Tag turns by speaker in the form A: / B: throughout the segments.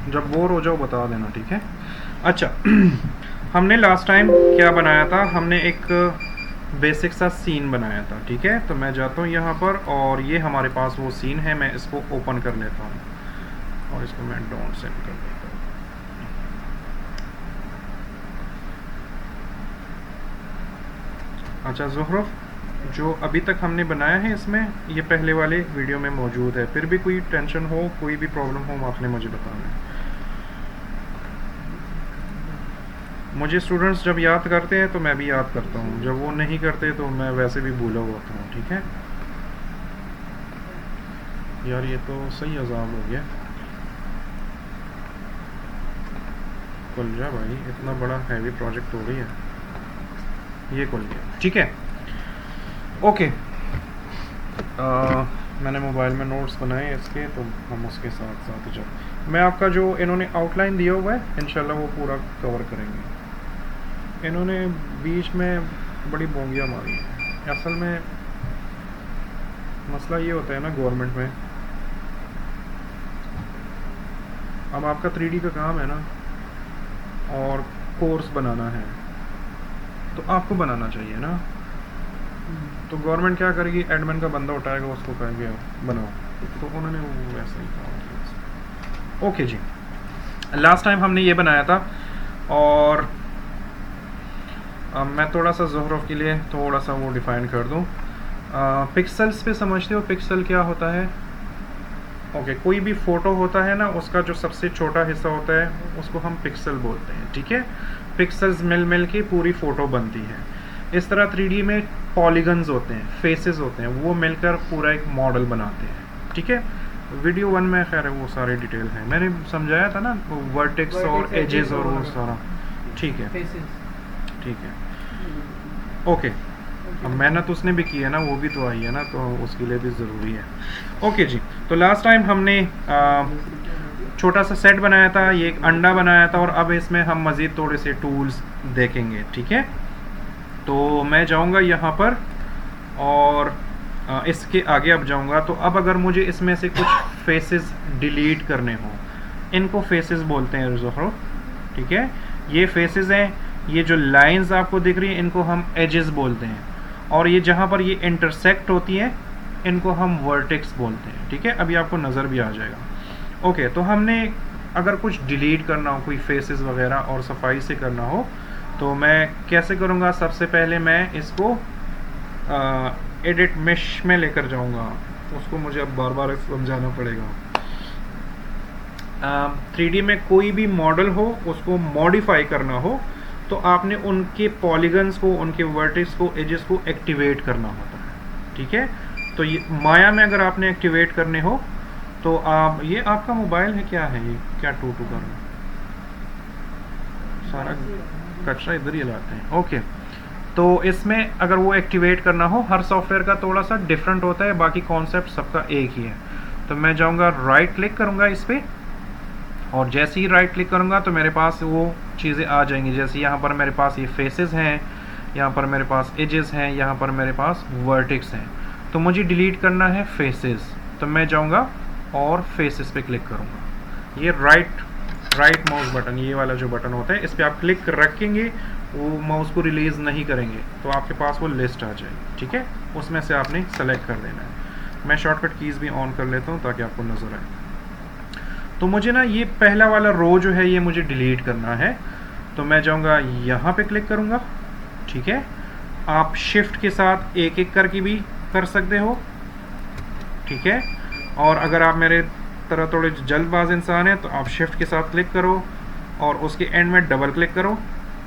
A: जब बोर हो जाओ बता देना, ठीक है। अच्छा हमने लास्ट टाइम क्या बनाया था, हमने एक बेसिक सा सीन बनाया था, ठीक है। तो मैं जाता हूँ यहाँ पर और ये हमारे पास वो सीन है, मैं इसको ओपन कर लेता हूँ और इसको मैं डोंट सेंड कर देता हूँ। अच्छा ज़ुहरफ, जो अभी तक हमने बनाया है इसमें ये पहले वाले वीडियो में मौजूद है, फिर भी कोई टेंशन हो, कोई भी प्रॉब्लम हो आपने मुझे बताना है। मुझे स्टूडेंट्स जब याद करते हैं तो मैं भी याद करता हूँ, जब वो नहीं करते तो मैं वैसे भी भूला होता हूँ, ठीक है। यार ये तो सही अजाब हो गया, खुल जा भाई, इतना बड़ा हैवी प्रोजेक्ट हो रही है, ये खुल गया, ठीक है। ओके, मैंने मोबाइल में नोट्स बनाए इसके, तो हम उसके साथ साथ चल, मैं आपका जो इन्होंने आउटलाइन दिया हुआ है इंशाल्लाह वो पूरा कवर करेंगे। इन्होंने बीच में बड़ी बोंगियाँ मारी हैं, असल में मसला ये होता है ना गवर्नमेंट में, अब आपका 3D का काम है ना और कोर्स बनाना है तो आपको बनाना चाहिए ना, तो गवर्नमेंट क्या करेगी, एडमिन का बंदा उठाएगा, उसको कहेंगे बनाओ, तो उन्होंने वो वैसा ही कहा। ओके जी, लास्ट टाइम हमने ये बनाया था और मैं थोड़ा सा ज़ुहरफ के लिए थोड़ा सा वो डिफ़ाइन कर दूँ। पिक्सल्स पे समझते हो पिक्सल क्या होता है? ओके, कोई भी फ़ोटो होता है ना, उसका जो सबसे छोटा हिस्सा होता है उसको हम पिक्सल बोलते हैं, ठीक है। पिक्सल्स मिल मिल के पूरी फ़ोटो बनती है। इस तरह 3D में पॉलीगन्स होते हैं, फेसेस होते हैं, वो मिलकर पूरा एक मॉडल बनाते हैं, ठीक है। वीडियो 1 में खैर वो सारे डिटेल हैं, मैंने समझाया था ना, वर्टेक्स और एजेस और वो सारा, ठीक है ठीक है। ओके, अब मेहनत उसने भी की है ना, वो भी तो आई है ना, तो उसके लिए भी ज़रूरी है। ओके जी, तो लास्ट टाइम हमने छोटा सा सेट बनाया था, ये एक अंडा बनाया था, और अब इसमें हम मज़ीद थोड़े से टूल्स देखेंगे, ठीक है। तो मैं जाऊंगा यहाँ पर और इसके आगे अब जाऊंगा, तो अब अगर मुझे इसमें से कुछ फेसेस डिलीट करने हों, इनको फेसेस बोलते हैं ज़ुहरफ, ठीक है। ये फेसेस हैं, ये जो लाइंस आपको दिख रही हैं इनको हम एजेस बोलते हैं, और ये जहाँ पर ये इंटरसेक्ट होती हैं इनको हम वर्टेक्स बोलते हैं, ठीक है। अभी आपको नज़र भी आ जाएगा। ओके, तो हमने अगर कुछ डिलीट करना हो, कोई फेसेस वगैरह और सफाई से करना हो, तो मैं कैसे करूँगा? सबसे पहले मैं इसको एडिट मेश में लेकर जाऊँगा, उसको मुझे अब बार बार समझाना पड़ेगा। 3D में कोई भी मॉडल हो उसको मॉडिफाई करना हो तो आपने उनके पॉलीगन्स को, उनके वर्टेक्स को, एजेस को एक्टिवेट करना होता है, ठीक है। तो ये माया में अगर आपने एक्टिवेट करने हो तो आप, ये आपका मोबाइल है क्या है, ये क्या टू कर रहे हैं, सारा कचरा इधर ही लाते हैं। ओके, तो इसमें अगर वो एक्टिवेट करना हो, हर सॉफ्टवेयर का थोड़ा सा डिफरेंट होता है, बाकी कॉन्सेप्ट सबका एक ही है। तो मैं जाऊंगा, राइट क्लिक करूंगा इस पर, और जैसे ही राइट क्लिक करूंगा तो मेरे पास वो चीज़ें आ जाएंगी, जैसे यहाँ पर मेरे पास ये फेसेस हैं, यहाँ पर मेरे पास एजेस हैं, यहाँ पर मेरे पास वर्टेक्स हैं। तो मुझे डिलीट करना है फेसेस, तो मैं जाऊंगा और फेसेस पे क्लिक करूंगा। ये राइट माउस बटन, ये वाला जो बटन होता है, इस पर आप क्लिक रखेंगे, वो माउस को रिलीज़ नहीं करेंगे तो आपके पास वो लिस्ट आ जाएगी, ठीक है। उसमें से आपने सेलेक्ट कर देना है। मैं शॉर्टकट कीज़ भी ऑन कर लेता हूँ ताकि आपको नज़र आए। तो मुझे ना ये पहला वाला रो जो है ये मुझे डिलीट करना है, तो मैं जाऊंगा यहाँ पे क्लिक करूँगा, ठीक है। आप शिफ्ट के साथ एक एक करके भी कर सकते हो, ठीक है। और अगर आप मेरे तरह थोड़े जल्दबाज इंसान हैं तो आप शिफ्ट के साथ क्लिक करो और उसके एंड में डबल क्लिक करो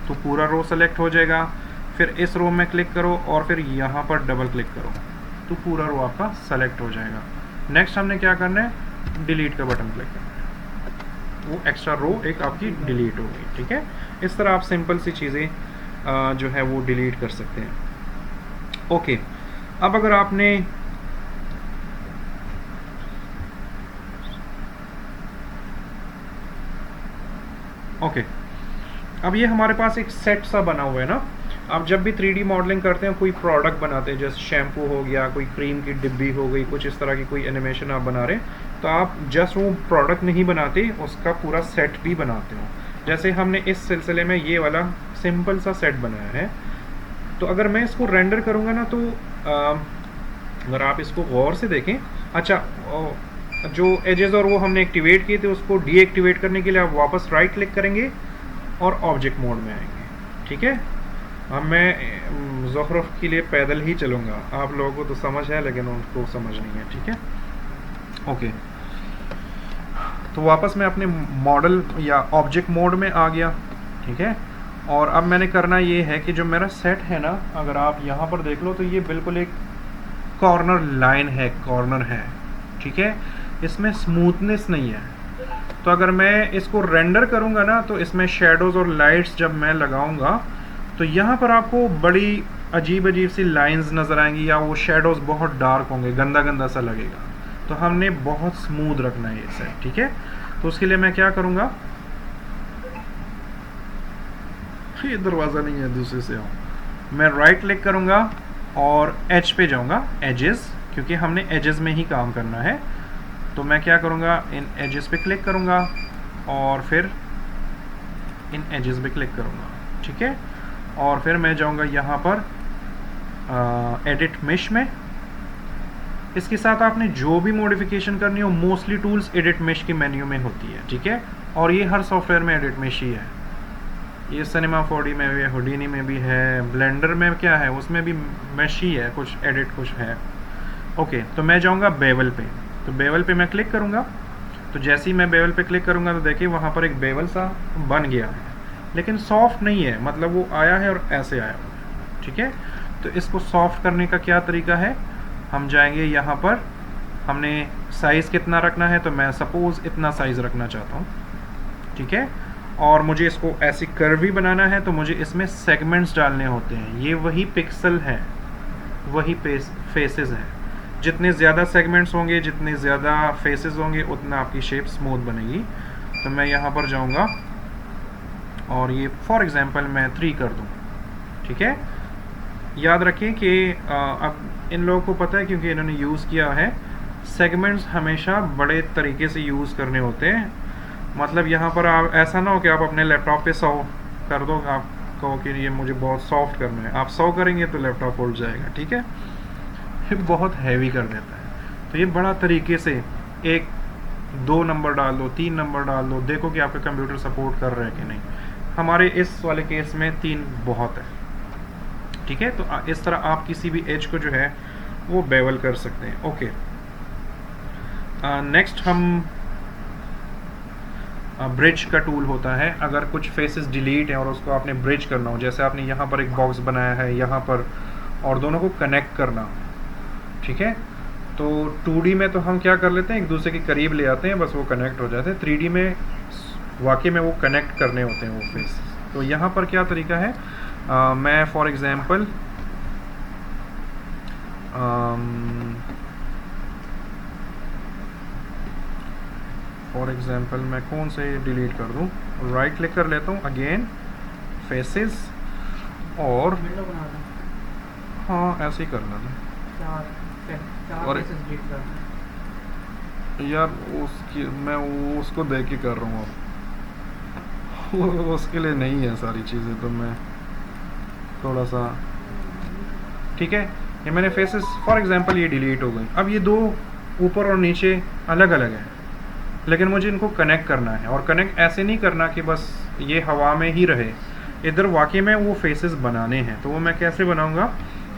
A: तो पूरा रो सेलेक्ट हो जाएगा। फिर इस रो में क्लिक करो और फिर यहाँ पर डबल क्लिक करो तो पूरा रो आपका सेलेक्ट हो जाएगा। नेक्स्ट हमने क्या करना है, डिलीट का बटन क्लिक करना है, वो एक्स्ट्रा रो एक आपकी डिलीट होगी, ठीक है। इस तरह आप सिंपल सी चीज़ें जो है वो डिलीट कर सकते हैं। ओके, अब अगर आपने अब ये हमारे पास एक सेट सा बना हुआ है ना, आप जब भी 3D मॉडलिंग करते हैं, कोई प्रोडक्ट बनाते हैं, जैसे शैम्पू हो गया, कोई क्रीम की डिब्बी हो गई, कुछ इस तरह की कोई एनिमेशन आप बना रहे हैं, तो आप जस्ट वो प्रोडक्ट नहीं बनाते, उसका पूरा सेट भी बनाते हो। जैसे हमने इस सिलसिले में ये वाला सिंपल सा सेट बनाया है। तो अगर मैं इसको रेंडर करूँगा ना, तो अगर आप इसको गौर से देखें, अच्छा जो एजेस और वो हमने एक्टिवेट किए थे, उसको डीएक्टिवेट करने के लिए आप वापस राइट क्लिक करेंगे और ऑब्जेक्ट मोड में आएंगे। ठीक है, अब मैं ज़ुखरुफ के लिए पैदल ही चलूँगा, आप लोगों को तो समझ है लेकिन उनको समझ नहीं है। ठीक है, ओके। तो वापस मैं अपने मॉडल या ऑब्जेक्ट मोड में आ गया। ठीक है, और अब मैंने करना ये है कि जो मेरा सेट है ना, अगर आप यहाँ पर देख लो तो ये बिल्कुल एक कॉर्नर लाइन है, कॉर्नर है। ठीक है, इसमें स्मूथनेस नहीं है। तो अगर मैं इसको रेंडर करूँगा ना, तो इसमें शेडोज़ और लाइट्स जब मैं लगाऊंगा, तो यहाँ पर आपको बड़ी अजीब अजीब सी लाइंस नज़र आएंगी, या वो शेडोज़ बहुत डार्क होंगे, गंदा गंदा सा लगेगा। तो हमने बहुत स्मूथ रखना है ये सेट। ठीक है, तो उसके लिए मैं क्या करूँगा, ये दरवाज़ा नहीं है, दूसरे से आऊँ। मैं राइट क्लिक करूँगा और एज पे जाऊँगा, एजेस, क्योंकि हमने एजेस में ही काम करना है। तो मैं क्या करूँगा, इन एजेस पे क्लिक करूँगा और फिर इन एजेस पे क्लिक करूँगा। ठीक है, और फिर मैं जाऊँगा यहाँ पर एडिट मेश में। इसके साथ आपने जो भी मॉडिफिकेशन करनी हो, मोस्टली टूल्स एडिट मेश की मेन्यू में होती है। ठीक है, और ये हर सॉफ्टवेयर में एडिट मेश ही है। ये सिनेमा 4D में भी है, हुडीनी में भी है, ब्लेंडर में क्या है, उसमें भी मेश ही है, कुछ एडिट कुछ है। ओके, तो मैं जाऊँगा बेवल पे। तो बेवल पे मैं क्लिक करूँगा। तो जैसे ही मैं बेवल पे क्लिक करूँगा तो देखिए वहाँ पर एक बेवल सा बन गया है, लेकिन सॉफ्ट नहीं है, मतलब वो आया है और ऐसे आया हुआ है। ठीक है, तो इसको सॉफ्ट करने का क्या तरीका है, हम जाएंगे यहाँ पर, हमने साइज़ कितना रखना है, तो मैं सपोज़ इतना साइज़ रखना चाहता हूँ। ठीक है, और मुझे इसको ऐसी कर्वी बनाना है, तो मुझे इसमें सेगमेंट्स डालने होते हैं। ये वही पिक्सल हैं, वही फेसेस हैं। जितने ज़्यादा सेगमेंट्स होंगे, जितने ज़्यादा फेसेस होंगे, उतना आपकी शेप स्मूथ बनेगी। तो मैं यहाँ पर जाऊँगा और ये फॉर एग्जांपल मैं 3 कर दूँ। ठीक है, याद रखें कि अब इन लोगों को पता है, क्योंकि इन्होंने यूज़ किया है, सेगमेंट्स हमेशा बड़े तरीके से यूज़ करने होते हैं। मतलब यहाँ पर आप ऐसा ना हो कि आप अपने लैपटॉप पे 100 कर दो, आप कहो कि ये मुझे बहुत सॉफ्ट करना है, आप 100 करेंगे तो लैपटॉप उड़ जाएगा। ठीक है, ये बहुत हैवी कर देता है। तो ये बड़ा तरीके से 1 2 नंबर डाल दो, 3 नंबर डाल दो, देखो कि आपका कंप्यूटर सपोर्ट कर रहा है कि नहीं। हमारे इस वाले केस में 3 बहुत है। ठीक है, तो इस तरह आप किसी भी एज को जो है वो बेवल कर सकते हैं। ओके, नेक्स्ट हम ब्रिज का टूल होता है। अगर कुछ फेसेस डिलीट हैं और उसको आपने ब्रिज करना हो, जैसे आपने यहाँ पर एक बॉक्स बनाया है यहाँ पर, और दोनों को कनेक्ट करना। ठीक है, तो 2D में तो हम क्या कर लेते हैं, एक दूसरे के करीब ले आते हैं, बस वो कनेक्ट हो जाते हैं। 3D में वाकई में वो कनेक्ट करने होते हैं वो फेस। तो यहाँ पर क्या तरीका है, मैं फॉर एग्जांपल मैं कौन से डिलीट कर दूँ, राइट क्लिक कर लेता हूँ, अगेन फेसेस, और हाँ ऐसे ही कर लेना। और यार उसकी मैं उसको देख के कर रहा हूँ, अब उसके लिए नहीं है सारी चीज़ें, तो मैं थोड़ा सा, ठीक है, ये मैंने फेसेस फॉर एग्जांपल ये डिलीट हो गई। अब ये 2 ऊपर और नीचे अलग अलग हैं, लेकिन मुझे इनको कनेक्ट करना है, और कनेक्ट ऐसे नहीं करना कि बस ये हवा में ही रहे, इधर वाकई में वो फेसेस बनाने हैं। तो वो मैं कैसे बनाऊंगा,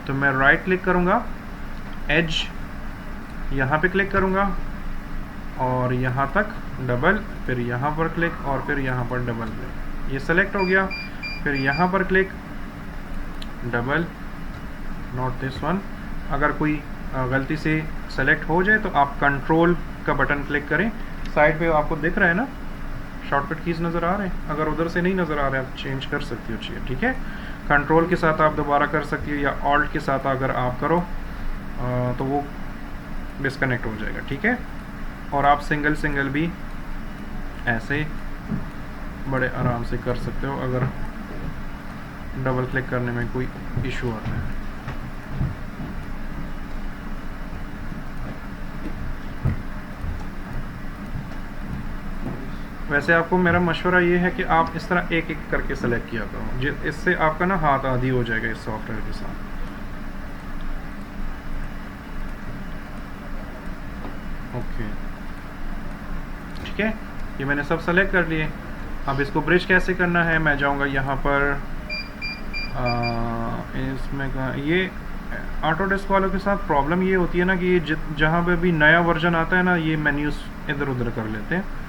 A: तो मैं राइट क्लिक करूंगा, एज यहाँ पे क्लिक करूंगा और यहाँ तक डबल, फिर यहाँ पर क्लिक और फिर यहाँ पर डबल क्लिक, ये सेलेक्ट हो गया। फिर यहाँ पर click, double, not this one. अगर कोई गलती से सेलेक्ट हो जाए तो आप कंट्रोल का बटन क्लिक करें, साइड पे आपको दिख रहा है ना, शॉर्टकट कीज नज़र आ रहे हैं। अगर उधर से नहीं नज़र आ रहे आप चेंज कर सकती हो चीज़। ठीक है, कंट्रोल के साथ आप दोबारा कर सकती हो, या ऑल्ट के साथ अगर आप करो तो वो डिस्कनेक्ट हो जाएगा। ठीक है, और आप सिंगल सिंगल भी ऐसे बड़े आराम से कर सकते हो। अगर डबल क्लिक करने में कोई इशू आता है। वैसे आपको मेरा मशवरा ये है कि आप इस तरह एक एक करके सेलेक्ट किया करो, इससे आपका ना हाथ आदी हो जाएगा इस सॉफ्टवेयर के साथ। ओके ठीक है, ये मैंने सब सेलेक्ट कर लिए। अब इसको ब्रिज कैसे करना है, मैं जाऊंगा यहाँ पर इसमें का ये ऑटोडेस्क वालों के साथ प्रॉब्लम ये होती है ना कि ये जहाँ पे भी नया वर्जन आता है ना, ये मेन्यूज इधर उधर कर लेते हैं।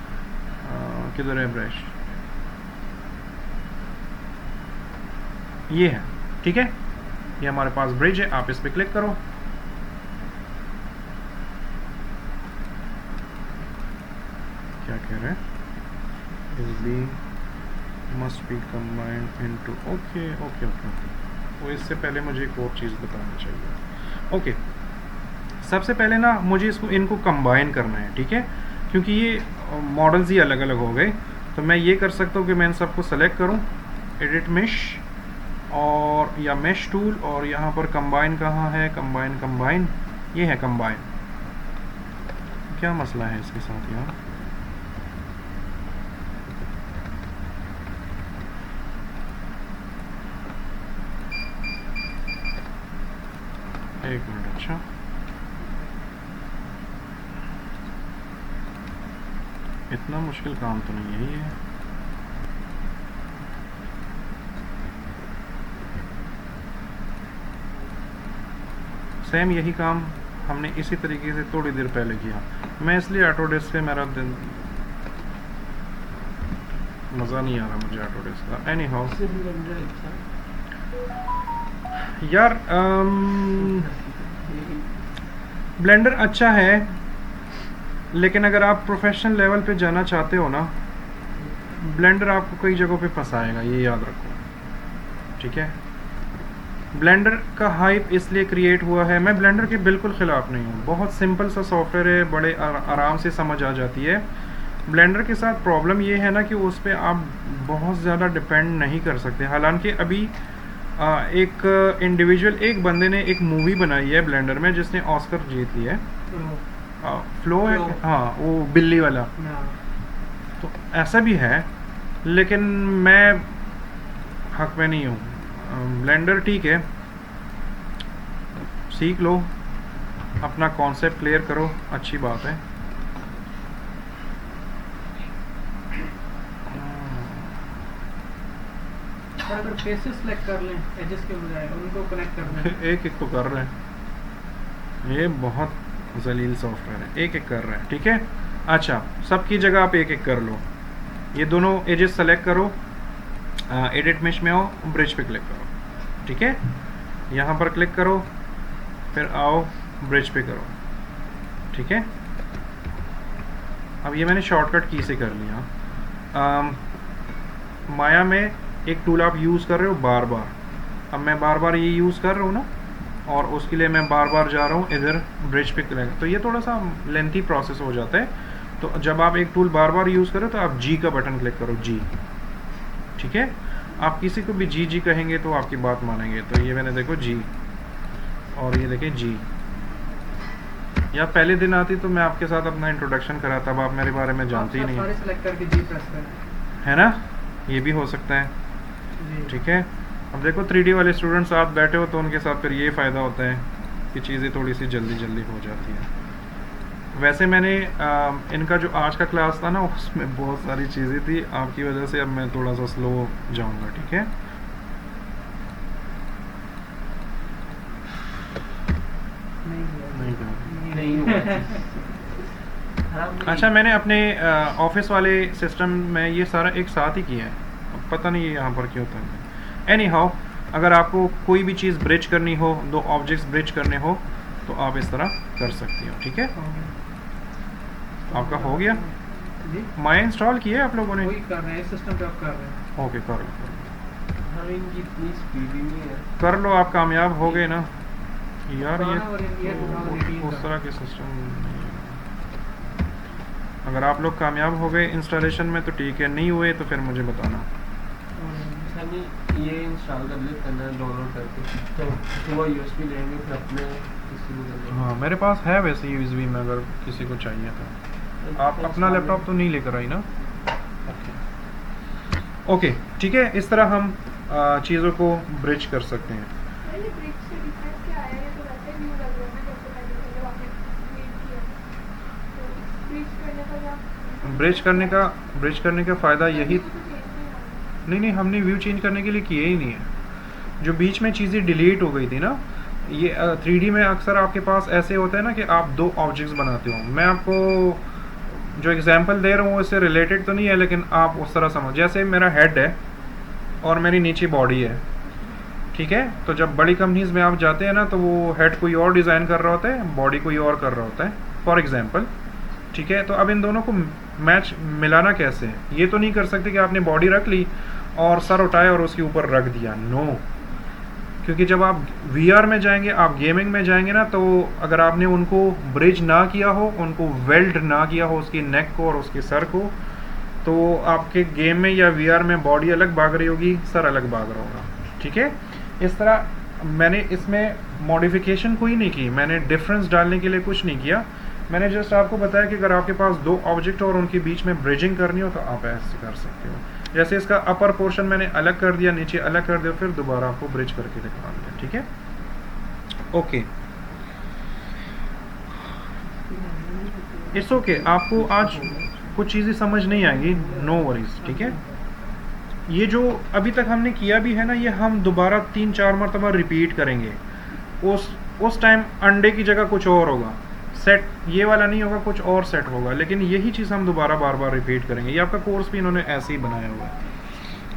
A: किधर है ब्रश, ये है ठीक है, ये हमारे पास ब्रिज है। आप इस पे क्लिक करो, क्या कह रहे हैं, is B must be combined into, okay okay okay okay. वो इससे पहले मुझे एक और चीज़ बताना चाहिए। ओके सबसे पहले ना मुझे इनको कंबाइन करना है, ठीक है, क्योंकि ये मॉडल्स ही अलग अलग हो गए। तो मैं ये कर सकता हूँ कि मैं इन सबको सेलेक्ट करूँ, एडिट मेश और या मेश टूल, और यहाँ पर कंबाइन कहाँ है, कंबाइन कंबाइन, ये है कंबाइन। क्या मसला है इसके साथ यार, एक मिनट। अच्छा इतना मुश्किल काम तो नहीं है ये। सेम यही काम हमने इसी तरीके से थोड़ी देर पहले किया। मैं इसलिए ऑटोडेस्क पे मेरा दिन मज़ा नहीं आ रहा मुझे ऑटोडेस्क का। एनी हाउ यार ब्लेंडर अच्छा है, लेकिन अगर आप प्रोफेशनल लेवल पे जाना चाहते हो ना, ब्लेंडर आपको कई जगहों पे फंसाएगा, ये याद रखो ठीक है। ब्लेंडर का हाइप इसलिए क्रिएट हुआ है, मैं ब्लेंडर के बिल्कुल ख़िलाफ़ नहीं हूँ, बहुत सिंपल सा सॉफ्टवेयर है, बड़े आराम से समझ आ जाती है। ब्लेंडर के साथ प्रॉब्लम ये है ना कि उस पर आप बहुत ज़्यादा डिपेंड नहीं कर सकते। हालांकि अभी एक इंडिविजुअल एक बंदे ने एक मूवी बनाई है ब्लेंडर में जिसने ऑस्कर जीत लिया है, फ्लो है, हाँ वो बिल्ली वाला, तो ऐसा भी है, लेकिन मैं हक में नहीं हूँ। ब्लेंडर ठीक है, सीख लो, अपना कॉन्सेप्ट क्लियर करो, अच्छी बात है।
B: अगर फेसेस सेलेक्ट कर लें एजेस के बजाय, उनको कनेक्ट करना है,
A: एक एक तो कर रहे हैं, ये बहुत जलील सॉफ्टवेयर है, एक एक कर रहे हैं ठीक है। अच्छा सबकी जगह आप एक एक कर लो, ये दोनों एजेस सेलेक्ट करो, एडिट मेश में आओ, ब्रिज पे क्लिक करो ठीक है, यहाँ पर क्लिक करो, फिर आओ ब्रिज पे करो ठीक है। अब ये मैंने शॉर्टकट की से कर लिया। माया में एक टूल आप यूज़ कर रहे हो बार बार, अब मैं बार बार ये यूज़ कर रहा हूँ ना, और उसके लिए मैं बार बार जा रहा हूँ इधर ब्रिज पे क्लिक, तो ये थोड़ा सा लेंथी प्रोसेस हो जाता है। तो जब आप एक टूल बार बार यूज़ करो तो आप जी का बटन क्लिक करो, जी ठीक है। आप किसी को भी जी जी कहेंगे तो आपकी बात मानेंगे। तो ये मैंने देखो जी, और ये देखें जी, या पहले दिन आती तो मैं आपके साथ अपना इंट्रोडक्शन कराता, अब आप मेरे बारे में जानते ही नहीं है ना, ये भी हो सकता है ठीक है। अब देखो 3D वाले स्टूडेंट्स साथ बैठे हो तो उनके साथ फिर ये फ़ायदा होता है कि चीज़ें थोड़ी सी जल्दी जल्दी हो जाती है। वैसे मैंने इनका जो आज का क्लास था ना, उसमें बहुत सारी चीज़ें थी, आपकी वजह से अब मैं थोड़ा सा स्लो जाऊंगा ठीक है। नहीं अच्छा मैंने अपने ऑफिस वाले सिस्टम में ये सारा एक साथ ही किया है, पता नहीं यहाँ पर क्यों होता है। एनी हाउ अगर आपको कोई भी चीज़ ब्रिज करनी हो, दो ऑब्जेक्ट्स ब्रिज करने हो, तो आप इस तरह कर सकती हो ठीक है। आपका हो गया, माया इंस्टॉल किया है आप लोगों ने,
B: कर रहे हैं सिस्टम पे, आप कर रहे हैं।
A: ओके कर लो
B: इतनी स्पीड नहीं है,
A: कर लो, आप कामयाब हो गए ना यार। ये उस तरह के सिस्टम नहीं है। अगर आप लोग कामयाब हो गए इंस्टॉलेशन में तो ठीक है, नहीं हुए तो फिर मुझे बताना।
C: यानी ये इंस्टॉल कर ले करना है डाउनलोड करके, तो सुबह यूएसबी लेंगे फिर अपने किसी को देंगे।
A: हाँ मेरे पास है वैसे यूएसबी में, अगर किसी को चाहिए तो। आप अपना लैपटॉप तो नहीं लेकर आई ना? ओके ठीक है, इस तरह हम चीज़ों को ब्रिज कर सकते हैं।
D: मैंने ब्रिज से डिफरेंस क्या आया, ये तो वैसे व्यू लग रहा है ना जैसे मैंने पहले आपने क्रिएट किया। तो ब्रिज करने का क्या,
A: ब्रिज करने का फ़ायदा यही,
D: व्यू तो चेंज नहीं होगा।
A: नहीं हमने व्यू चेंज करने के लिए किए ही नहीं है। जो बीच में चीज़ें डिलीट हो गई थी ना, ये 3D में अक्सर आपके पास ऐसे होता है ना कि आप दो ऑब्जेक्ट्स बनाते हो। मैं आपको जो एग्जांपल दे रहा हूँ इससे रिलेटेड तो नहीं है, लेकिन आप उस तरह समझ, जैसे मेरा हेड है और मेरी नीचे बॉडी है, ठीक है। तो जब बड़ी कंपनीज में आप जाते हैं ना, तो वो हेड कोई और डिज़ाइन कर रहा होता है, बॉडी कोई और कर रहा होता है, फॉर एग्जांपल, ठीक है। तो अब इन दोनों को मैच मिलाना कैसे है? ये तो नहीं कर सकते कि आपने बॉडी रख ली और सर उठाया और उसके ऊपर रख दिया, नो। क्योंकि जब आप VR में जाएंगे, आप गेमिंग में जाएंगे ना, तो अगर आपने उनको ब्रिज ना किया हो, उनको वेल्ड ना किया हो उसकी नेक को और उसके सर को, तो आपके गेम में या VR में बॉडी अलग भाग रही होगी, सर अलग भाग रहा होगा, ठीक है। इस तरह मैंने इसमें मॉडिफिकेशन कोई नहीं की, मैंने डिफरेंस डालने के लिए कुछ नहीं किया। मैंने जस्ट आपको बताया कि अगर आपके पास दो ऑब्जेक्ट और उनके बीच में ब्रिजिंग करनी हो तो आप ऐसे कर सकते हो। जैसे इसका अपर पोर्शन मैंने अलग कर दिया, नीचे अलग कर दिया, फिर दोबारा आपको ब्रिज करके दिखा दिया, ठीक है। Okay, it's okay. आपको आज कुछ चीज़ें समझ नहीं आएंगी, नो वरीज, ठीक है। ये जो अभी तक हमने किया भी है ना, ये हम दोबारा 3-4 मरतबा रिपीट करेंगे। उस टाइम अंडे की जगह कुछ और होगा, सेट ये वाला नहीं होगा, कुछ और सेट होगा, लेकिन यही चीज़ हम दोबारा बार बार रिपीट करेंगे। ये आपका कोर्स भी इन्होंने ऐसे ही बनाया हुआ है।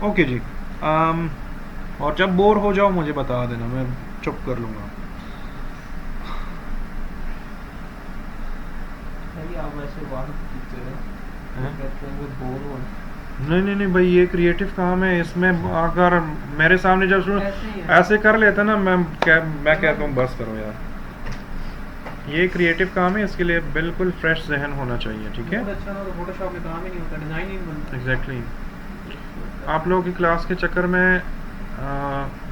A: ओके जी, और जब बोर हो जाओ मुझे बता देना, मैं चुप कर लूँगा।
C: आप वैसे बात कीजिए ना, कहते हैं कि बोर हो।
A: नहीं भाई, ये क्रिएटिव काम है। इसमें अगर मेरे सामने जब सुनो ऐसे कर लेता ना, मैं कहता हूँ बस करो यार। ये क्रिएटिव काम है, इसके लिए बिल्कुल फ्रेश जहन होना चाहिए, ठीक है।
B: अच्छा ना तो फोटोशॉप में काम ही नहीं होता, डिजाइन ही नहीं बनता।
A: एग्जैक्टली। आप लोगों की क्लास के चक्कर में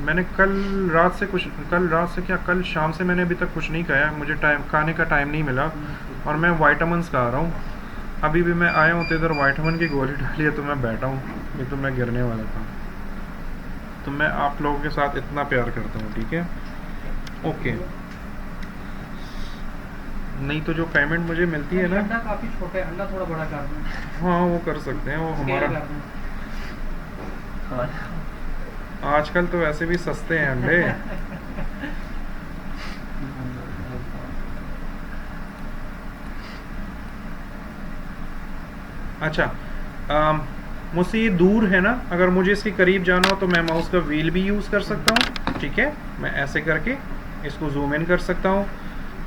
A: मैंने कल शाम से मैंने अभी तक कुछ नहीं खाया, मुझे खाने का टाइम नहीं मिला, और मैं वाइटामिन्स खा रहा हूँ। अभी भी मैं आया हूँ तो इधर वाइटामिन की गोली डाली है, तो मैं बैठा हूँ, नहीं तो मैं गिरने वाला था। तो मैं आप लोगों के साथ इतना प्यार करता हूँ, ठीक है। ओके, नहीं तो जो पेमेंट मुझे मिलती है ना,
B: अंडा काफी छोटा है, अंडा थोड़ा बड़ा कर दो।
A: हाँ वो कर सकते हैं, वो हमारा आजकल तो वैसे भी सस्ते हैं अंडे। अच्छा, मुझसे ये दूर है ना, अगर मुझे इसके करीब जाना हो तो मैं माउस का व्हील भी यूज़ कर सकता हूँ, ठीक है। मैं ऐसे करके इसको जूम इन कर सकता हूँ,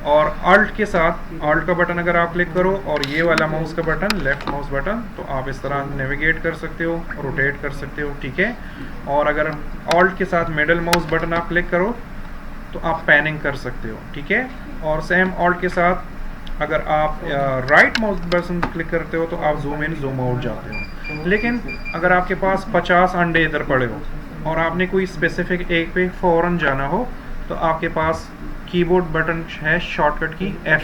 A: और अल्ट के साथ, अल्ट का बटन अगर आप क्लिक करो और ये वाला माउस का बटन, लेफ्ट माउस बटन, तो आप इस तरह नेविगेट कर सकते हो, रोटेट कर सकते हो, ठीक है। और अगर अल्ट के साथ मिडल माउस बटन आप क्लिक करो तो आप पैनिंग कर सकते हो, ठीक है। और सेम अल्ट के साथ अगर आप राइट माउस बटन क्लिक करते हो तो आप जूम इन जूम आउट जाते हो। लेकिन अगर आपके पास 50 अंडे इधर पड़े हो और आपने कोई स्पेसिफिक एक पे फ़ौरन जाना हो, तो आपके पास कीबोर्ड बटन है शॉर्टकट की F,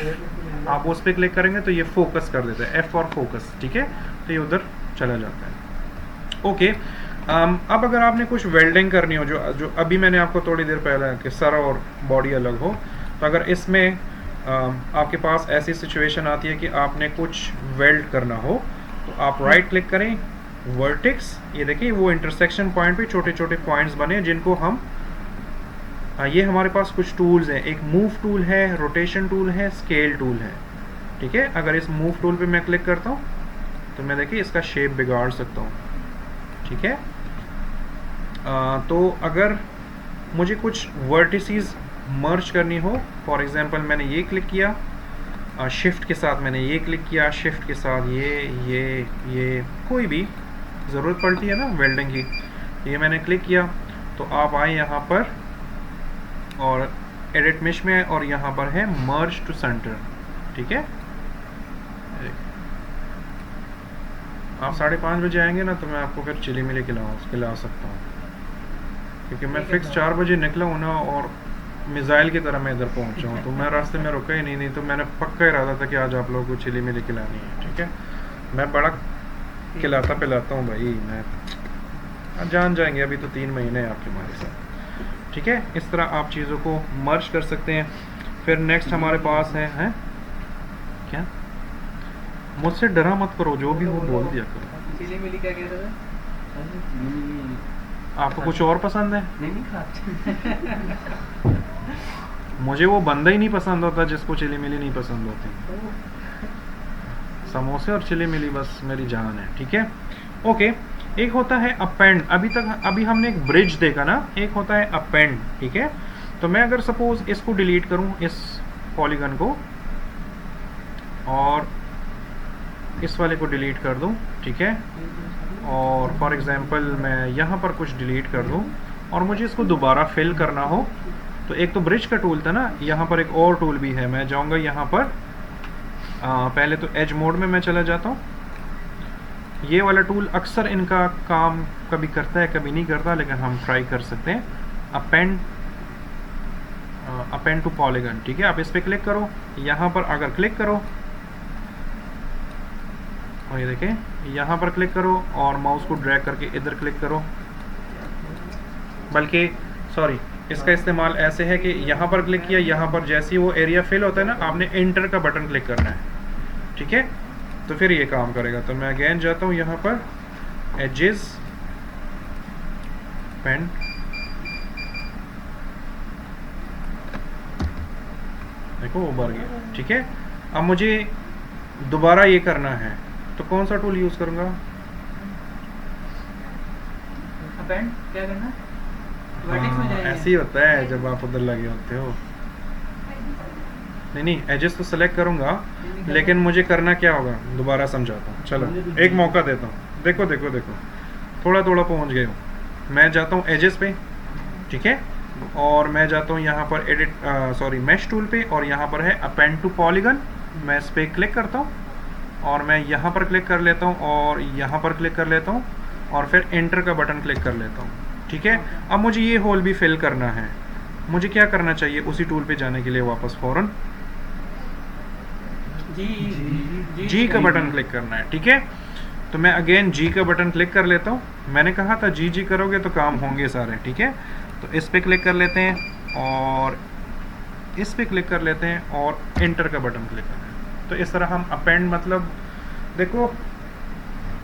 A: आप उस पर क्लिक करेंगे तो ये फोकस कर देता है, F फॉर फोकस, ठीक है। तो ये उधर चला जाता है। ओके, अब अगर आपने कुछ वेल्डिंग करनी हो, जो अभी मैंने आपको थोड़ी देर पहले कि सर और बॉडी अलग हो, तो अगर इसमें आपके पास ऐसी सिचुएशन आती है कि आपने कुछ वेल्ड करना हो, तो आप राइट क्लिक करें, वर्टेक्स, ये देखिए वो इंटरसेक्शन पॉइंट पे छोटे छोटे पॉइंट्स बने जिनको हम ये हमारे पास कुछ टूल्स हैं, एक मूव टूल है, रोटेशन टूल है, स्केल टूल है, ठीक है। अगर इस मूव टूल पे मैं क्लिक करता हूँ तो मैं देखिए इसका शेप बिगाड़ सकता हूँ, ठीक है। तो अगर मुझे कुछ वर्टिसेस मर्ज करनी हो, फॉर एग्जांपल मैंने ये क्लिक किया, शिफ्ट के साथ मैंने ये क्लिक किया, शिफ्ट के साथ ये कोई भी ज़रूरत पड़ती है ना वेल्डिंग की, ये मैंने क्लिक किया, तो आप आए यहाँ पर और एडिट मेश में, और यहाँ पर है मर्ज टू सेंटर, ठीक है। आप 5:30 बजे आएंगे ना, तो मैं आपको फिर चिली मिली खिला सकता हूँ। क्योंकि मैं
B: ठीक है
A: फिक्स
B: सर।
A: 4 बजे निकला हूँ ना, और मिसाइल की तरह मैं इधर पहुँचा हूँ, तो मैं रास्ते में रुका ही नहीं तो मैंने पक्का इरादा था कि आज आप लोगों को चिली मिली खिलानी है, ठीक है। मैं बड़ा खिलाता पिलाता हूँ भाई, मैं जान जाएंगे, अभी तो 3 महीने हैं आपके हमारे साथ, ठीक है। इस तरह आप चीज़ों को मर्ज कर सकते हैं। फिर नेक्स्ट हमारे पास है क्या, मुझसे डरा मत करो, जो भी हो बोल दिया करो।
B: चिली मिली क्या कह रहे थे?
A: आपको कुछ और पसंद है?
C: नहीं नहीं खाते।
A: मुझे वो बंदा ही नहीं पसंद होता जिसको चिली मिली नहीं पसंद होती। समोसे और चिली मिली बस मेरी जान है, ठीक है। ओके, एक होता है अपेंड। अभी हमने एक ब्रिज देखा ना, एक होता है अपेंड, ठीक है। तो मैं अगर सपोज इसको डिलीट करूं, इस पॉलीगन को, और इस वाले को डिलीट कर दूं, ठीक है, और फॉर एग्जांपल मैं यहाँ पर कुछ डिलीट कर दूं और मुझे इसको दोबारा फिल करना हो, तो एक तो ब्रिज का टूल था ना, यहाँ पर एक और टूल भी है। मैं जाऊँगा यहाँ पर, पहले तो एज मोड में मैं चला जाता हूँ। ये वाला टूल अक्सर इनका काम कभी करता है कभी नहीं करता, लेकिन हम ट्राई कर सकते हैं। अपेंड टू पॉलीगन, ठीक है। आप इस पर क्लिक करो, यहाँ पर अगर क्लिक करो और ये देखें, यहाँ पर क्लिक करो और माउस को ड्रैग करके इधर क्लिक करो, बल्कि सॉरी, इसका इस्तेमाल ऐसे है कि यहाँ पर क्लिक किया, यहाँ पर जैसे ही वो एरिया फिल होता है ना, आपने एंटर का बटन क्लिक करना है, ठीक है, तो फिर ये काम करेगा। तो मैं अगेन जाता हूँ यहाँ पर, एजेस, पेन, देखो उभर गया, ठीक है। अब मुझे दोबारा ये करना है, तो कौन सा टूल यूज़ करूँगा?
B: अपेंड क्या करना? वर्टेक्स में जाएंगे।
A: ऐसे ही होता है जब आप उधर लगे होते हो। नहीं, एजेस तो सेलेक्ट करूंगा, लेकिन मुझे करना क्या होगा दोबारा समझाता हूँ। चलो एक मौका देता हूँ। देखो देखो देखो, थोड़ा थोड़ा पहुँच गए हो। मैं जाता हूँ एजेस पे, ठीक है, और मैं जाता हूँ यहाँ पर मैश टूल पे, और यहाँ पर है अपेंड टू पॉलीगन। मैं इस पर क्लिक करता हूँ और मैं यहाँ पर क्लिक कर लेता हूँ और यहाँ पर क्लिक कर लेता हूँ और फिर एंटर का बटन क्लिक कर लेता हूँ, ठीक है। अब मुझे ये होल भी फिल करना है। मुझे क्या करना चाहिए? उसी टूल पे जाने के लिए वापस फौरन जी का बटन क्लिक करना है, ठीक है। तो मैं अगेन जी का बटन क्लिक कर लेता हूँ। मैंने कहा था जी करोगे तो काम होंगे सारे, ठीक है। तो इस पे क्लिक कर लेते हैं और इस पे क्लिक कर लेते हैं और एंटर का बटन क्लिक करना है। तो इस तरह हम अपेंड, मतलब देखो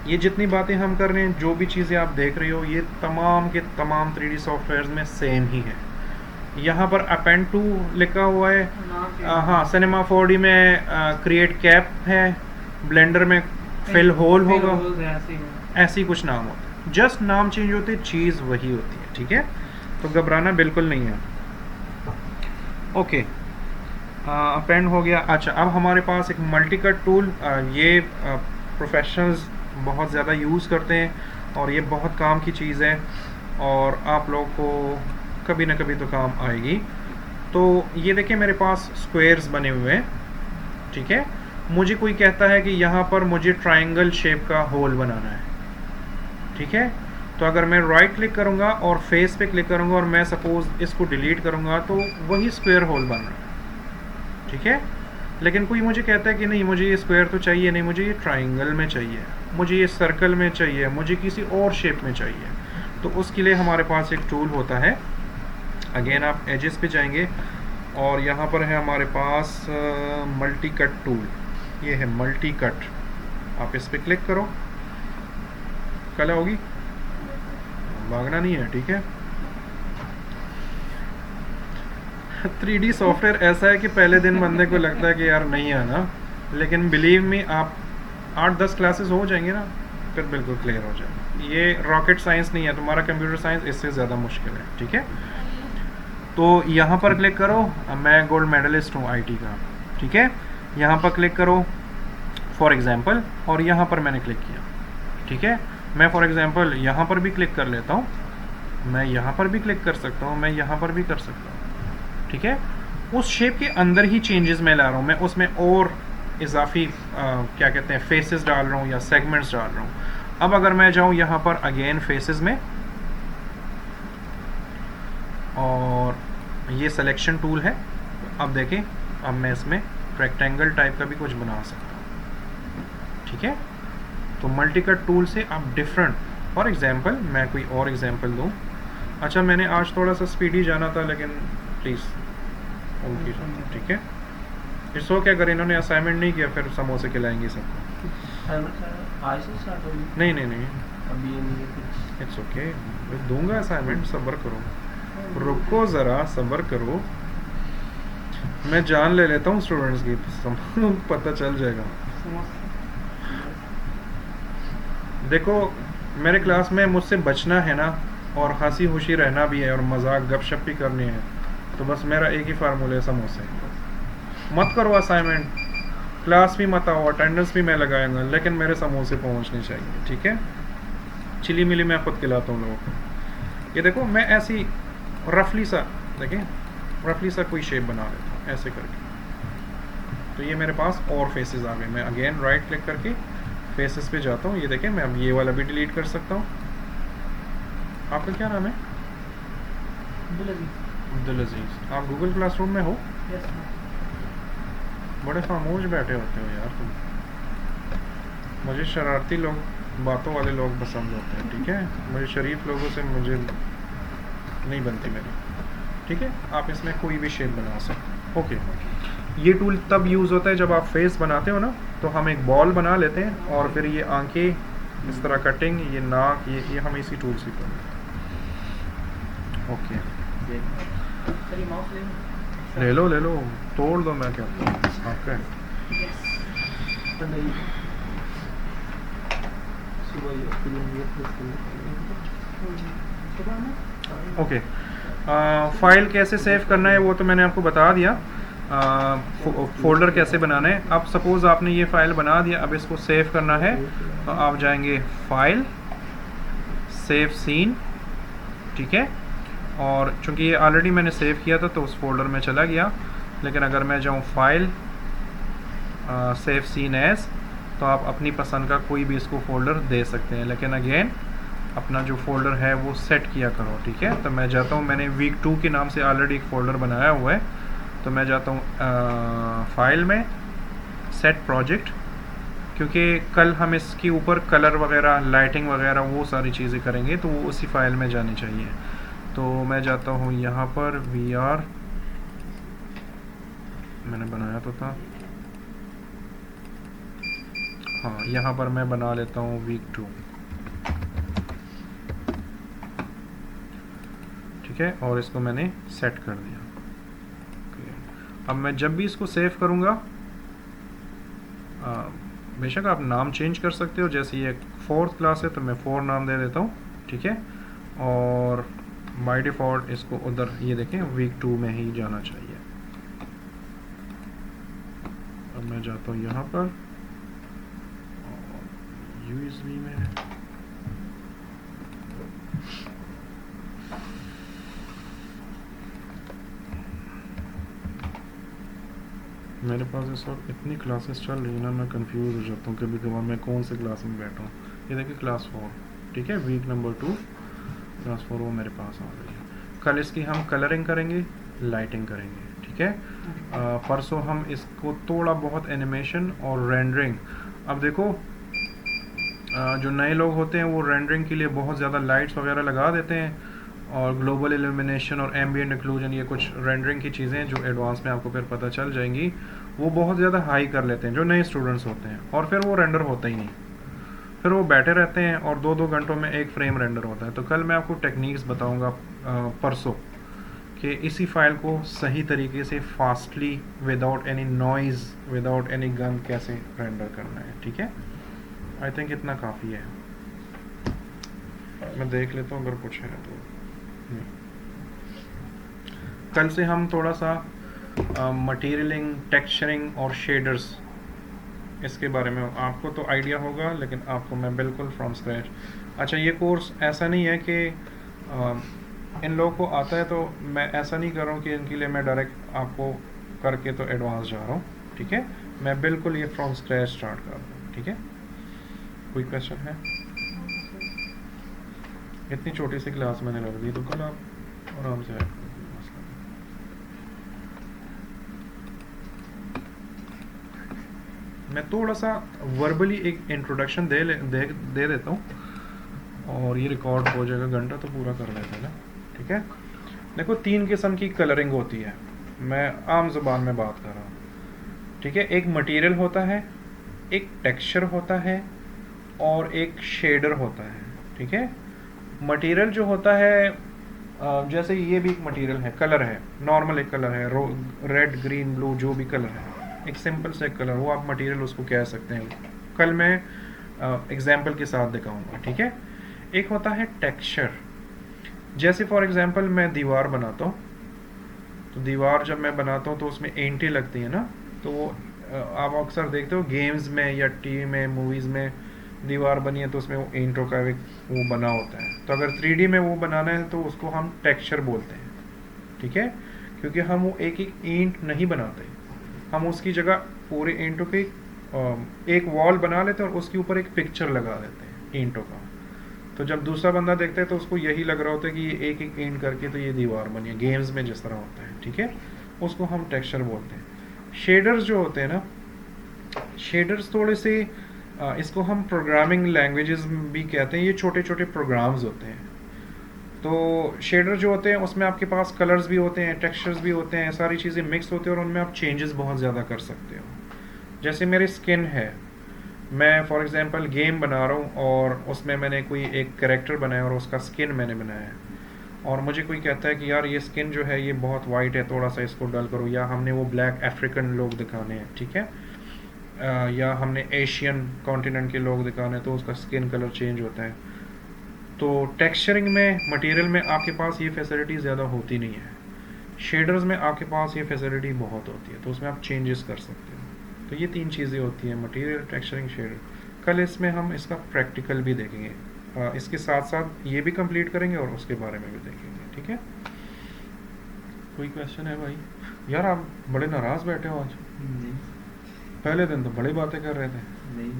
A: ये जितनी बातें हम कर रहे हैं, जो भी चीज़ें आप देख रहे हो, ये तमाम के तमाम 3D सॉफ्टवेयर में सेम ही है। यहाँ पर अपेंड टू लिखा हुआ है, हाँ, सिनेमा 4D में क्रिएट कैप है, ब्लेंडर में फिल होल होगा, ऐसी कुछ नाम होता है। जस्ट नाम चेंज होते, चीज़ वही होती है, ठीक है। तो घबराना बिल्कुल नहीं है। ओके, अपेंड हो गया। अच्छा, अब हमारे पास एक मल्टी कट टूल, ये प्रोफेशनल्स बहुत ज़्यादा यूज़ करते हैं और ये बहुत काम की चीज़ है और आप लोग को कभी ना कभी तो काम आएगी। तो ये देखिए मेरे पास स्क्वायर्स बने हुए हैं, ठीक है। मुझे कोई कहता है कि यहाँ पर मुझे ट्रायंगल शेप का होल बनाना है, ठीक है। तो अगर मैं राइट क्लिक करूँगा और फेस पे क्लिक करूँगा और मैं सपोज इसको डिलीट करूँगा, तो वही स्क्वायर होल बन रहा है, ठीक है। लेकिन कोई मुझे कहता है कि नहीं, मुझे ये स्क्वायर तो चाहिए नहीं, मुझे ये ट्रायंगल में चाहिए, मुझे ये सर्कल में चाहिए, मुझे किसी और शेप में चाहिए। तो उसके लिए हमारे पास एक टूल होता है। अगेन आप एजेस पे जाएंगे और यहाँ पर है हमारे पास मल्टी कट टूल। ये है मल्टी कट, आप इस पे क्लिक करो, कला होगी, भागना नहीं है, ठीक है। 3D सॉफ्टवेयर ऐसा है कि पहले दिन बंदे को लगता है कि यार नहीं आना, लेकिन बिलीव मी, आप 8-10 क्लासेस हो जाएंगे ना, फिर बिल्कुल क्लियर हो जाएगा। ये रॉकेट साइंस नहीं है, तुम्हारा कंप्यूटर साइंस इससे ज़्यादा मुश्किल है, ठीक है। तो यहाँ पर क्लिक करो, मैं गोल्ड मेडलिस्ट हूँ IT का, ठीक है। यहाँ पर क्लिक करो फॉर एग्जांपल, और यहाँ पर मैंने क्लिक किया, ठीक है। मैं फॉर एग्जांपल यहाँ पर भी क्लिक कर लेता हूँ, मैं यहाँ पर भी क्लिक कर सकता हूँ, मैं यहाँ पर भी कर सकता हूँ, ठीक है। उस शेप के अंदर ही चेंजेस मैं ला रहा हूँ, मैं उसमें और इजाफी क्या कहते हैं, फेसेस डाल रहा हूँ या सेगमेंट्स डाल रहा हूँ। अब अगर मैं जाऊँ यहाँ पर अगेन फेसेस में, और ये सिलेक्शन टूल है। अब देखें, अब मैं इसमें रेक्टेंगल टाइप का भी कुछ बना सकता हूँ, ठीक है। तो मल्टी कट टूल से आप डिफरेंट, फॉर एग्जांपल मैं कोई और एग्जांपल दूँ। अच्छा, मैंने आज थोड़ा सा स्पीडी जाना था, लेकिन प्लीज़ उनकी, ठीक है। इट्स ओके, अगर इन्होंने असाइनमेंट नहीं किया फिर समोसे खिलाएंगे सबको।
C: आज से स्टार्ट होगी?
A: नहीं नहीं नहीं,
C: अभी ये नहीं है कुछ।
A: इट्स ओके, मैं दूंगा असाइनमेंट, सब्र करो, रुको ज़रा, सब्र करो। मैं जान ले लेता हूँ स्टूडेंट्स की, पता चल जाएगा। देखो, मेरे क्लास में मुझसे बचना है ना, और हंसी खुशी रहना भी है, और मजाक गपशप भी करनी है, तो बस मेरा एक ही फार्मूला है, समोसे। मत करो असाइनमेंट, क्लास भी मत आओ, अटेंडेंस भी मैं लगाऊंगा, लेकिन मेरे समोसे पहुंचने चाहिए, ठीक है। चिली मिली मैं खुद खिलाता हूँ लोगों को। ये देखो, मैं ऐसी रफली सा, देखिए रफली सा कोई शेप बना लेता हूँ ऐसे करके। तो ये मेरे पास और फेसेस आ गए। मैं अगेन राइट क्लिक करके फेसेस पे जाता हूँ। ये देखें, मैं अब ये वाला भी डिलीट कर सकता हूँ। आपका क्या नाम है? अब्दुल अजीज। आप गूगल क्लासरूम में हो? बड़े खामोश बैठे होते हो यार तुम। मुझे शरारती लोग, बातों वाले लोग पसंद होते हैं, ठीक है। मुझे शरीफ लोगों से मुझे नहीं बनती मेरी, ठीक है। आप इसमें कोई भी शेप बना सकते, ओके। ये टूल तब यूज़ होता है जब आप फेस बनाते हो ना, तो हम एक बॉल बना लेते हैं, और फिर ये आंखें इस तरह कटिंग, ये नाक, ये हम इसी टूल से करेंगे, ओके। ले लो ले लो, तोड़ दो, मैं कहता हूँ आपका। ओके, फाइल कैसे सेव करना है वो तो मैंने आपको बता दिया। फोल्डर कैसे बनाना है। अब सपोज़ आपने ये फ़ाइल बना दिया, अब इसको सेव करना है, तो आप जाएंगे फाइल, सेव सीन, ठीक है। और चूंकि ये ऑलरेडी मैंने सेव किया था तो उस फोल्डर में चला गया, लेकिन अगर मैं जाऊँ फाइल, सेव सीन एज, तो आप अपनी पसंद का कोई भी इसको फ़ोल्डर दे सकते हैं, लेकिन अगेन अपना जो फ़ोल्डर है वो सेट किया करो, ठीक है। तो मैं जाता हूँ, मैंने वीक 2 के नाम से ऑलरेडी एक फ़ोल्डर बनाया हुआ है, तो मैं जाता हूँ फाइल में, सेट प्रोजेक्ट, क्योंकि कल हम इसके ऊपर कलर वगैरह, लाइटिंग वगैरह वो सारी चीज़ें करेंगे, तो वो उसी फाइल में जानी चाहिए। तो मैं जाता हूँ यहाँ पर VR, मैंने बनाया तो था, हाँ, यहाँ पर मैं बना लेता हूँ वीक 2, ठीक है, और इसको मैंने सेट कर दिया। अब मैं जब भी इसको सेव करूँगा, बेशक आप नाम चेंज कर सकते हो, जैसे ये 4th क्लास है तो मैं 4 नाम दे देता हूँ, ठीक है। और बाय डिफ़ॉल्ट इसको उधर, ये देखें, वीक 2 में ही जाना चाहिए। अब मैं जाता हूँ यहाँ पर USB में, मेरे पास इस वक्त इतनी क्लासेस चल रही है ना, मैं कंफ्यूज हो जाता हूँ कभी कभार मैं कौन से क्लास में बैठा हूँ। ये देखिए क्लास 4, ठीक है, वीक नंबर 2 क्लास 4 वो मेरे पास आ गई है। कल इसकी हम कलरिंग करेंगे, लाइटिंग करेंगे, ठीक है। परसों हम इसको थोड़ा बहुत एनिमेशन और रेंडरिंग। अब देखो, जो नए लोग होते हैं वो रेंडरिंग के लिए बहुत ज़्यादा लाइट्स वगैरह लगा देते हैं, और ग्लोबल इल्यूमिनेशन और एम्बिएंट इंक्लूजन, ये कुछ रेंडरिंग की चीज़ें जो एडवांस में आपको फिर पता चल जाएंगी, वो बहुत ज़्यादा हाई कर लेते हैं जो नए स्टूडेंट्स होते हैं, और फिर वो रेंडर होता ही नहीं, फिर वो बैठे रहते हैं और 2-2 घंटों में एक फ्रेम रेंडर होता है। तो कल मैं आपको टेक्निक्स बताऊंगा परसों, कि इसी फाइल को सही तरीके से fastly, without any noise, without any gun कैसे रेंडर करना है, ठीक है। आई थिंक इतना काफ़ी है। मैं देख लेता हूँ अगर कुछ है तो। कल से हम थोड़ा सा मटेरियलिंग, टेक्सचरिंग और शेडर्स, इसके बारे में आपको तो आइडिया होगा, लेकिन आपको मैं बिल्कुल फ्रॉम स्क्रैच। अच्छा, ये कोर्स ऐसा नहीं है कि इन लोगों को आता है, तो मैं ऐसा नहीं कर रहा हूँ कि इनके लिए मैं डायरेक्ट आपको करके तो एडवांस जा रहा हूँ, ठीक है। मैं बिल्कुल ये फ्रॉम स्क्रैच स्टार्ट कर रहा हूँ, ठीक है। कोई क्वेश्चन है? इतनी छोटी सी क्लास मैंने रख दी, तो कल आप आराम से मैं थोड़ा सा वर्बली एक इंट्रोडक्शन दे देता हूँ, और ये रिकॉर्ड हो जाएगा, घंटा तो पूरा कर लेते हैं ना, ठीक है। देखो 3 किस्म की कलरिंग होती है, मैं आम ज़ुबान में बात कर रहा हूँ, ठीक है। एक मटेरियल होता है, एक टेक्सचर होता है, और एक शेडर होता है, ठीक है। मटेरियल जो होता है, जैसे ये भी एक मटेरियल है, कलर है, नॉर्मल एक कलर है, रेड ग्रीन ब्लू जो भी कलर है, एक सिंपल सा एक कलर, वो आप मटेरियल उसको कह सकते हैं। कल मैं एग्जांपल के साथ दिखाऊंगा, ठीक है। एक होता है टेक्सचर, जैसे फॉर एग्जांपल मैं दीवार बनाता हूँ, तो दीवार जब मैं बनाता हूँ तो उसमें ईंटें लगती हैं ना, तो वो आप अक्सर देखते हो गेम्स में या टीवी में, मूवीज़ में दीवार बनी है तो उसमें वो ईंटों का एक वो बना होता है। तो अगर 3D में वो बनाना है तो उसको हम टेक्सचर बोलते हैं, ठीक है। क्योंकि हम वो एक एक ईंट नहीं बनाते, हम उसकी जगह पूरे ईंटों के एक वॉल बना लेते हैं और उसके ऊपर एक पिक्चर लगा देते हैं ईंटों का। तो जब दूसरा बंदा देखता है तो उसको यही लग रहा होता है कि ये एक एक ईंट करके तो ये दीवार बनी है, गेम्स में जिस तरह होता है, ठीक है। उसको हम टेक्सचर बोलते हैं। शेडर्स जो होते हैं ना, शेडर्स थोड़े से इसको हम प्रोग्रामिंग लैंग्वेजेस भी कहते हैं, ये छोटे छोटे प्रोग्राम्स होते हैं। तो शेडर जो होते हैं उसमें आपके पास कलर्स भी होते हैं, टेक्सचर्स भी होते हैं, सारी चीज़ें मिक्स होती हैं और उनमें आप चेंजेस बहुत ज़्यादा कर सकते हो। जैसे मेरी स्किन है, मैं फॉर एग्जांपल गेम बना रहा हूँ और उसमें मैंने कोई एक कैरेक्टर बनाया और उसका स्किन मैंने बनाया है, और मुझे कोई कहता है कि यार ये स्किन जो है ये बहुत वाइट है, थोड़ा सा इसको डल करो, या हमने वो ब्लैक अफ्रीकन लोग दिखाने हैं, ठीक है, या हमने एशियन कॉन्टिनेंट के लोग दिखाने हैं, तो उसका स्किन कलर चेंज होता है। तो टेक्सचरिंग में, मटेरियल में आपके पास ये फैसिलिटी ज़्यादा होती नहीं है, शेडर्स में आपके पास ये फैसिलिटी बहुत होती है, तो उसमें आप चेंजेस कर सकते हो। तो ये 3 चीज़ें होती हैं, मटेरियल, टेक्सचरिंग, शेडर। कल इसमें हम इसका प्रैक्टिकल भी देखेंगे, इसके साथ साथ ये भी कंप्लीट करेंगे और उसके बारे में भी देखेंगे, ठीक है। कोई क्वेश्चन है भाई? यार आप बड़े नाराज़ बैठे हो आज,
C: नहीं
A: पहले दिन तो बड़ी बातें कर रहे थे।
C: नहीं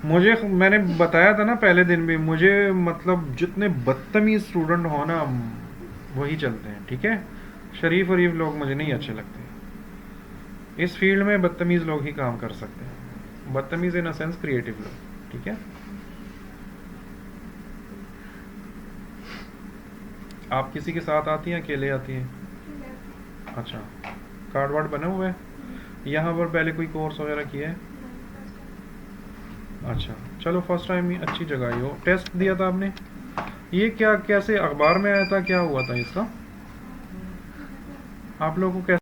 A: मुझे, मैंने बताया था ना पहले दिन भी, मुझे मतलब जितने बदतमीज स्टूडेंट हो ना वही चलते हैं, ठीक है। शरीफ वरीफ लोग मुझे नहीं अच्छे लगते। इस फील्ड में बदतमीज लोग ही काम कर सकते हैं, बदतमीज इन अ सेंस क्रिएटिव लोग, ठीक है। आप किसी के साथ आती हैं, अकेले आती हैं? अच्छा, कार्ड वार्ड बने हुए हैं? यहाँ पर पहले कोई कोर्स वगैरह किया है? अच्छा, चलो फर्स्ट टाइम ही अच्छी जगह आई हो। टेस्ट दिया था आपने? ये क्या, कैसे अखबार में आया था, क्या हुआ था इसका? आप लोगों को कैसे